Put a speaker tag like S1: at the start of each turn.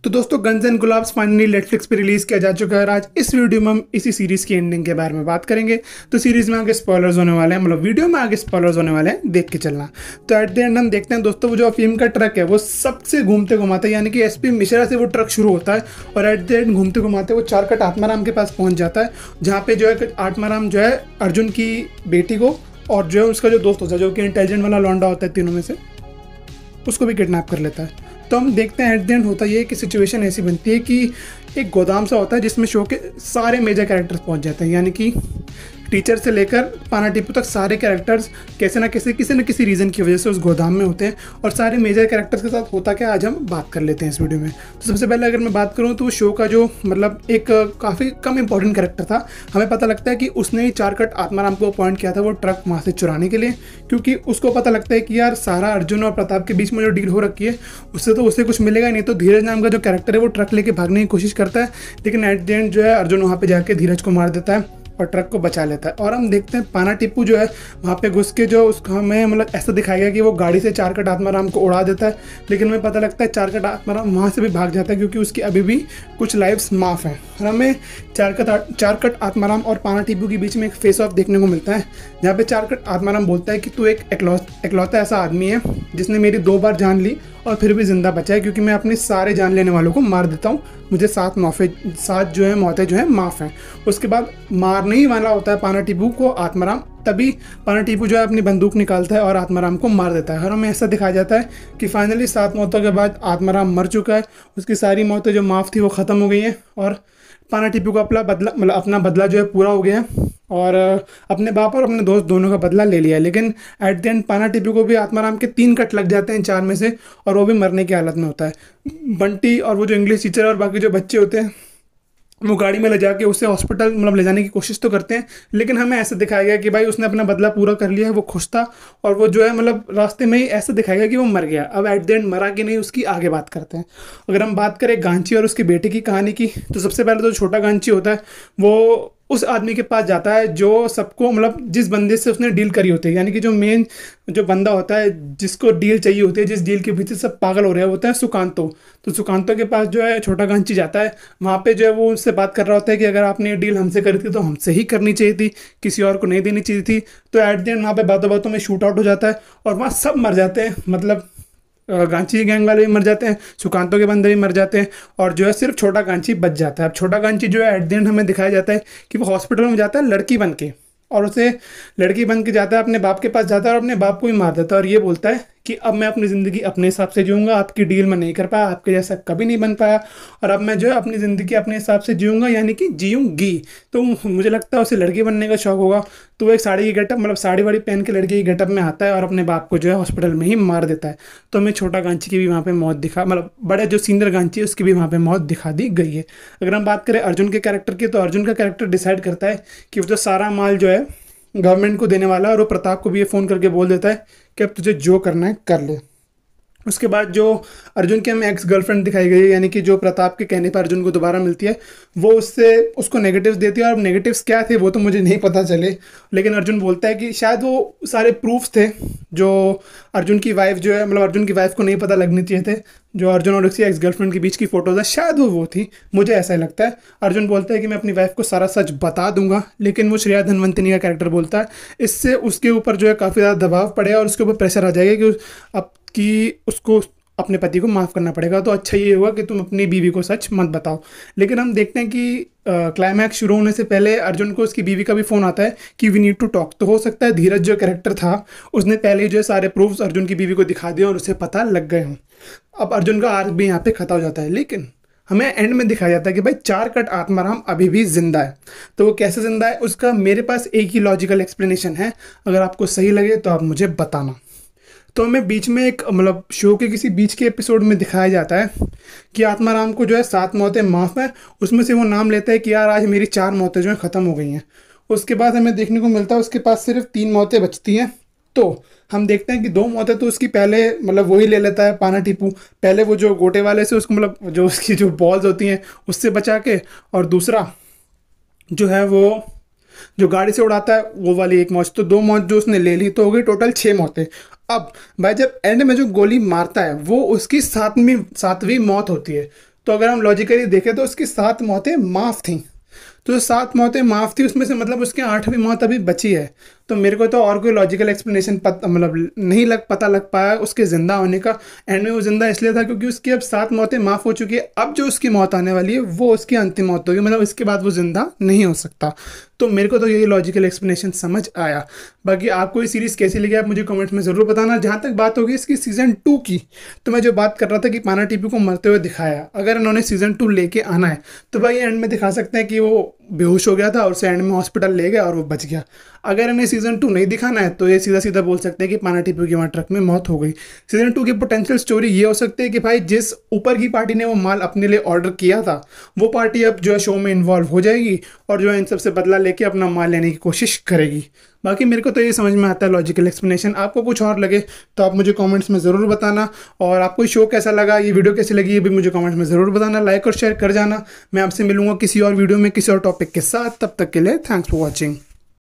S1: तो दोस्तों Guns and Gulaabs finally Netflix पे रिलीज किया जा चुका है और आज इस वीडियो में हम इसी सीरीज की एंडिंग के बारे में बात करेंगे। तो सीरीज में आगे स्पॉयलर्स होने वाले हैं, मतलब वीडियो में आगे स्पॉयलर्स होने वाले हैं, देख के चलना। तो एट द एंड हम देखते हैं दोस्तों, वो जो अफीम का ट्रक है वो सबसे घूमते घुमाते, यानी कि एसपी मिश्रा से वो ट्रक शुरू होता है और एट द एंड घूमते घुमाते वो चारकट आत्माराम के पास पहुंच जाता है, जहाँ पे जो है आत्माराम जो है अर्जुन की बेटी को और जो है उसका जो दोस्त होता है जो कि इंटेलिजेंट वाला लौंडा होता है तीनों में से, उसको भी किडनैप कर लेता है। तो हम देखते हैं एट द एंड होता ये कि सिचुएशन ऐसी बनती है कि एक गोदाम सा होता है जिसमें शो के सारे मेजर कैरेक्टर्स पहुंच जाते हैं, यानी कि टीचर से लेकर पाना टीपू तक सारे कैरेक्टर्स कैसे ना कैसे किसी न किसी रीज़न की वजह से उस गोदाम में होते हैं। और सारे मेजर कैरेक्टर्स के साथ होता क्या, आज हम बात कर लेते हैं इस वीडियो में। तो सबसे पहले अगर मैं बात करूं तो वो शो का जो मतलब एक काफ़ी कम इंपॉर्टेंट कैरेक्टर था, हमें पता लगता है कि उसने ही चारकट आत्माराम को अपॉइंट किया था वो ट्रक वहाँ से चुराने के लिए, क्योंकि उसको पता लगता है कि यार सारा अर्जुन और प्रताप के बीच में जो डील हो रखी है उससे तो उसे कुछ मिलेगा नहीं। तो धीरज नाम का जो कैरेक्टर है वो ट्रक लेके भागने की कोशिश करता है, लेकिन एट द एंड जो है अर्जुन वहाँ पे जाके धीरज को मार देता है और ट्रक को बचा लेता है। और हम देखते हैं पाना टिप्पू जो है वहाँ पे घुस के जो उसका हमें मतलब ऐसा दिखाया गया कि वो गाड़ी से चारकट आत्माराम को उड़ा देता है, लेकिन हमें पता लगता है चारकट आत्माराम वहाँ से भी भाग जाता है क्योंकि उसकी अभी भी कुछ लाइफ्स माफ़ हैं। और हमें चारकट आत्माराम और पाना टिप्पू के बीच में एक फेस ऑफ देखने को मिलता है, जहाँ पे चारकट आत्माराम बोलता है कि तू एक इकलौता ऐसा आदमी है जिसने मेरी 2 बार जान ली और फिर भी ज़िंदा बचा है, क्योंकि मैं अपने सारे जान लेने वालों को मार देता हूँ, मुझे 7 जो है मौतें जो है माफ़ हैं। उसके बाद मारने ही वाला होता है पाना टिप्पू को आत्माराम, तभी पाना टिप्पू जो है अपनी बंदूक निकालता है और आत्माराम को मार देता है। और हमें ऐसा दिखाया जाता है कि फाइनली 7 मौतों के बाद आत्माराम मर चुका है, उसकी सारी मौतें जो माफ़ थी वो ख़त्म हो गई हैं और पाना टिप्पू को अपना बदला जो है पूरा हो गया और अपने बाप और अपने दोस्त दोनों का बदला ले लिया। लेकिन एट द एंड पाना टिप्पू को भी आत्माराम के 3 कट लग जाते हैं 4 में से, और वो भी मरने की हालत में होता है। बंटी और वो जो इंग्लिश टीचर और बाकी जो बच्चे होते हैं वो गाड़ी में ले जाके उसे हॉस्पिटल मतलब ले जाने की कोशिश तो करते हैं, लेकिन हमें ऐसा दिखाया गया कि भाई उसने अपना बदला पूरा कर लिया है, वो खुश था और वो जो है मतलब रास्ते में ही ऐसा दिखाया गया कि वो मर गया। अब एट द एंड मरा कि नहीं उसकी आगे बात करते हैं। अगर हम बात करें गांची और उसके बेटे की कहानी की, तो सबसे पहले तो छोटा गांची होता है वो उस आदमी के पास जाता है जो सबको मतलब जिस बंदे से उसने डील करी होती है, यानी कि जो मेन जो बंदा होता है जिसको डील चाहिए होती है, जिस डील के पीछे सब पागल हो रहे होते हैं, सुकांतो। तो सुकांतो के पास जो है छोटा गांची जाता है, वहाँ पे जो है वो उससे बात कर रहा होता है कि अगर आपने ये डील हमसे करी थी तो हमसे ही करनी चाहिए थी, किसी और को नहीं देनी चाहिए थी। तो एट द एंड वहाँ पे बातों बातों में शूट आउट हो जाता है और वहाँ सब मर जाते हैं, मतलब गांची गैंग वाले भी मर जाते हैं, सुकांतो के बंदे भी मर जाते हैं और जो है सिर्फ छोटा गांची बच जाता है। अब छोटा गांची जो है एट द एंड हमें दिखाया जाता है कि वो हॉस्पिटल में जाता है लड़की बन के, और उसे लड़की बन के जाता है अपने बाप के पास जाता है और अपने बाप को भी मार देता है और ये बोलता है कि अब मैं अपनी ज़िंदगी अपने हिसाब से जीऊँगा, आपकी डील में नहीं कर पाया, आपके जैसा कभी नहीं बन पाया, और अब मैं जो है अपनी ज़िंदगी अपने हिसाब से जीऊँगा, यानी कि जीऊँगी। तो मुझे लगता है उसे लड़की बनने का शौक होगा, तो वो एक साड़ी की गेटअप मतलब साड़ी वाड़ी पहन के लड़की की गेटअप में आता है और अपने बाप को जो है हॉस्पिटल में ही मार देता है। तो हमें छोटा गांची की भी वहाँ पे मौत दिखा, मतलब बड़े जो सीनियर गांची है उसकी भी वहाँ पे मौत दिखा दी गई है। अगर हम बात करें अर्जुन के कैरेक्टर की, तो अर्जुन का कैरेक्टर डिसाइड करता है कि वो जो सारा माल जो है गवर्नमेंट को देने वाला है, और वो प्रताप को भी ये फ़ोन करके बोल देता है कि अब तुझे जो करना है कर ले। उसके बाद जो अर्जुन की हमें एक्स गर्लफ्रेंड दिखाई गई है, यानी कि जो प्रताप के कहने पर अर्जुन को दोबारा मिलती है, वो उसको नेगेटिव्स देती है। और नेगेटिव्स क्या थे वो तो मुझे नहीं पता चले, लेकिन अर्जुन बोलता है कि शायद वो सारे प्रूफ्स थे जो अर्जुन की वाइफ जो है मतलब अर्जुन की वाइफ को नहीं पता लगने चाहिए थे, जो अर्जुन और उसकी एक्स गर्लफ्रेंड के बीच की फ़ोटोज़ है, शायद वो थी, मुझे ऐसा ही लगता है। अर्जुन बोलता है कि मैं अपनी वाइफ को सारा सच बता दूंगा, लेकिन वो श्रेया धनवंतनी का कैरेक्टर बोलता है इससे उसके ऊपर जो है काफ़ी ज़्यादा दबाव पड़ेगा और उसके ऊपर प्रेशर आ जाएगा कि अब कि उसको अपने पति को माफ़ करना पड़ेगा, तो अच्छा ये होगा कि तुम अपनी बीवी को सच मत बताओ। लेकिन हम देखते हैं कि क्लाइमैक्स शुरू होने से पहले अर्जुन को उसकी बीवी का भी फ़ोन आता है कि वी नीड टू टॉक। तो हो सकता है धीरज जो कैरेक्टर था उसने पहले ही जो है सारे प्रूफ्स अर्जुन की बीवी को दिखा दिए और उसे पता लग गए हों। अब अर्जुन का आर्क भी यहाँ पे खत्म हो जाता है, लेकिन हमें एंड में दिखाया जाता है कि भाई चारकट आत्माराम अभी भी जिंदा है। तो वो कैसे जिंदा है उसका मेरे पास एक ही लॉजिकल एक्सप्लेनेशन है, अगर आपको सही लगे तो आप मुझे बताना। तो हमें बीच में एक मतलब शो के किसी बीच के एपिसोड में दिखाया जाता है कि आत्माराम को जो है 7 मौतें माफ़ है, उसमें से वो नाम लेता है कि यार आज मेरी 4 मौतें जो है ख़त्म हो गई हैं। उसके बाद हमें देखने को मिलता है उसके पास सिर्फ 3 मौतें बचती हैं। तो हम देखते हैं कि 2 मौतें तो उसकी पहले मतलब वही ले लेता है पाना टीपू, पहले वो जो गोटे वाले से उसको मतलब जो उसकी जो बॉल्स होती हैं उससे बचा के, और दूसरा जो है वो जो गाड़ी से उड़ाता है वो वाली एक मौत। तो 2 मौत जो उसने ले ली तो हो गई टोटल 6 मौतें। अब भाई जब एंड में जो गोली मारता है वो उसकी सातवीं मौत होती है। तो अगर हम लॉजिकली देखें तो उसकी 7 मौतें माफ़ थी। तो जो 7 मौतें माफ़ थी उसमें से मतलब उसकी 8वीं मौत अभी बची है। तो मेरे को तो और कोई लॉजिकल एक्सप्लेनेशन मतलब नहीं पता लग पाया उसके ज़िंदा होने का। एंड में वो ज़िंदा इसलिए था क्योंकि उसकी अब 7 मौतें माफ़ हो चुकी है। अब जो उसकी मौत आने वाली है वो उसकी अंतिम मौत होगी, मतलब इसके बाद वो ज़िंदा नहीं हो सकता। तो मेरे को तो यही लॉजिकल एक्सप्लेनेशन समझ आया। बाकी आपको ये सीरीज़ कैसी लगी आप मुझे कमेंट में ज़रूर बताना। जहाँ तक बात होगी इसकी सीज़न 2 की, तो मैं जो बात कर रहा था कि पाना टीपू को मरते हुए दिखाया, अगर इन्होंने सीज़न 2 लेके आना है तो भाई एंड में दिखा सकते हैं कि वो बेहोश हो गया था और उसे एंड में हॉस्पिटल ले गया और वो बच गया। अगर इन्हें सीज़न 2 नहीं दिखाना है तो ये सीधा सीधा बोल सकते हैं कि पाना टीपू की वहाँ ट्रक में मौत हो गई। सीज़न 2 की पोटेंशियल स्टोरी ये हो सकती है कि भाई जिस ऊपर की पार्टी ने वो माल अपने लिए ऑर्डर किया था वो पार्टी अब जो है शो में इन्वॉल्व हो जाएगी और जो है इन सबसे बदला लेके अपना माल लेने की कोशिश करेगी। बाकी मेरे को तो ये समझ में आता है लॉजिकल एक्सप्लेनेशन। आपको कुछ और लगे तो आप मुझे कमेंट्स में ज़रूर बताना। और आपको शो कैसा लगा, ये वीडियो कैसी लगी, ये भी मुझे कमेंट्स में ज़रूर बताना। लाइक और शेयर कर जाना। मैं आपसे मिलूंगा किसी और वीडियो में किसी और टॉपिक के साथ। तब तक के लिए थैंक्स फॉर वॉचिंग।